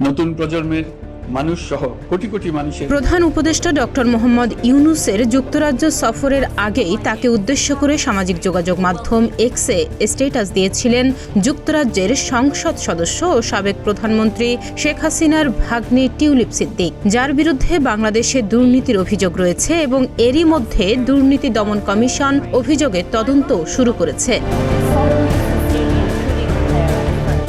নতুন প্রজন্মের মানুষ সহ কোটি কোটি মানুষের। প্রধান উপদেষ্টা ডক্টর মোহাম্মদ ইউনূসের যুক্তরাজ্য সফরের আগেই তাকে উদ্দেশ্য করে সামাজিক যোগাযোগ মাধ্যম এক্সে স্ট্যাটাস দিয়েছিলেন যুক্তরাজ্যের সংসদ সদস্য ও সাবেক প্রধানমন্ত্রী শেখ হাসিনার ভাগ্নে টিউলিপ সিদ্দিক, যার বিরুদ্ধে বাংলাদেশে দুর্নীতির অভিযোগ রয়েছে এবং এরই মধ্যে দুর্নীতি দমন কমিশন অভিযোগের তদন্ত শুরু করেছে।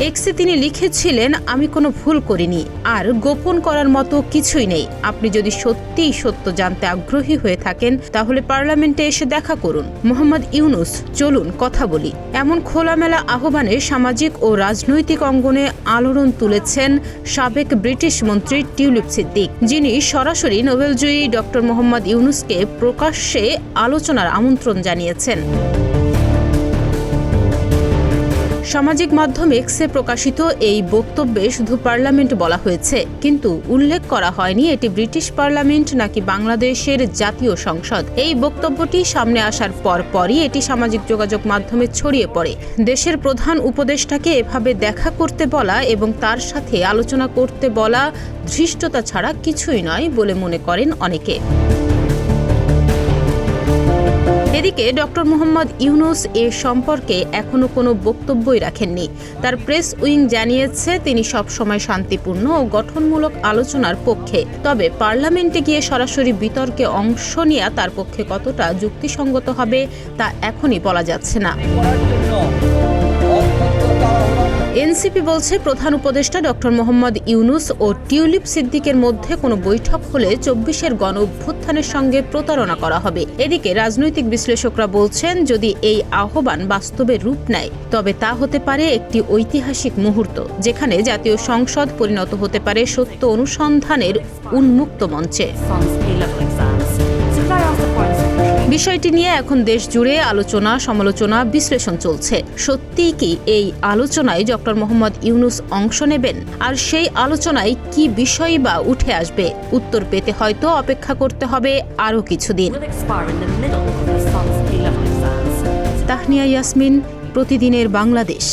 এক্সে তিনি লিখেছিলেন, আমি কোনো ভুল করিনি, আর গোপন করার মতো কিছুই নেই। আপনি যদি সত্যিই সত্য জানতে আগ্রহী হয়ে থাকেন তাহলে পার্লামেন্টে এসে দেখা করুন। মোহাম্মদ ইউনূস, চলুন কথা বলি। এমন খোলামেলা আহ্বানে সামাজিক ও রাজনৈতিক অঙ্গনে আলোড়ন তুলেছেন সাবেক ব্রিটিশ মন্ত্রী টিউলিপ সিদ্দিক, যিনি সরাসরি নোবেলজয়ী ডক্টর মোহাম্মদ ইউনূসকে প্রকাশ্যে আলোচনার আমন্ত্রণ জানিয়েছেন। সামাজিক মাধ্যম এক্সে প্রকাশিত এই বক্তব্যে শুধু পার্লামেন্ট বলা হয়েছে, কিন্তু উল্লেখ করা হয়নি এটি ব্রিটিশ পার্লামেন্ট নাকি বাংলাদেশের জাতীয় সংসদ। এই বক্তব্যটি সামনে আসার পরপরই এটি সামাজিক যোগাযোগ মাধ্যমে ছড়িয়ে পড়ে। দেশের প্রধান উপদেষ্টাকে এভাবে দেখা করতে বলা এবং তার সাথে আলোচনা করতে বলা ধৃষ্টতা ছাড়া কিছুই নয় বলে মনে করেন অনেকে। এদিকে ডক্টর মোহাম্মদ ইউনূস এ সম্পর্কে এখনো কোনো বক্তব্যই রাখেননি। তার প্রেস উইং জানিয়েছে তিনি সবসময় শান্তিপূর্ণ ও গঠনমূলক আলোচনার পক্ষে, তবে পার্লামেন্টে গিয়ে সরাসরি বিতর্কে অংশ নেওয়া তার পক্ষে কতটা যুক্তিসঙ্গত হবে তা এখনই বলা যাচ্ছে না। এনসিপি বলছে প্রধান উপদেষ্টা ডক্টর মোহাম্মদ ইউনূস ও টিউলিপ সিদ্দিকের মধ্যে কোনো বৈঠক হলে ২৪-এর গণ অভ্যুত্থানের সঙ্গে প্রতারণা করা হবে। এদিকে রাজনৈতিক বিশ্লেষকরা বলছেন যদি এই আহ্বান বাস্তবে রূপ নেয় তবে তা হতে পারে একটি ঐতিহাসিক মুহূর্ত, যেখানে জাতীয় সংসদ পরিণত হতে পারে সত্য অনুসন্ধানের উন্মুক্ত মঞ্চে। বিষয়টি নিয়ে এখন দেশ জুড়ে আলোচনা, সমালোচনা, বিশ্লেষণ চলছে। সত্যিই কি এই আলোচনায় ডক্টর মোহাম্মদ ইউনূস অংশ নেবেন? আর সেই আলোচনায় কি বিষয়ই বা উঠে আসবে? উত্তর পেতে হয়তো অপেক্ষা করতে হবে আরও কিছুদিন। তাহনিয়া ইয়াসমিন, প্রতিদিনের বাংলাদেশ।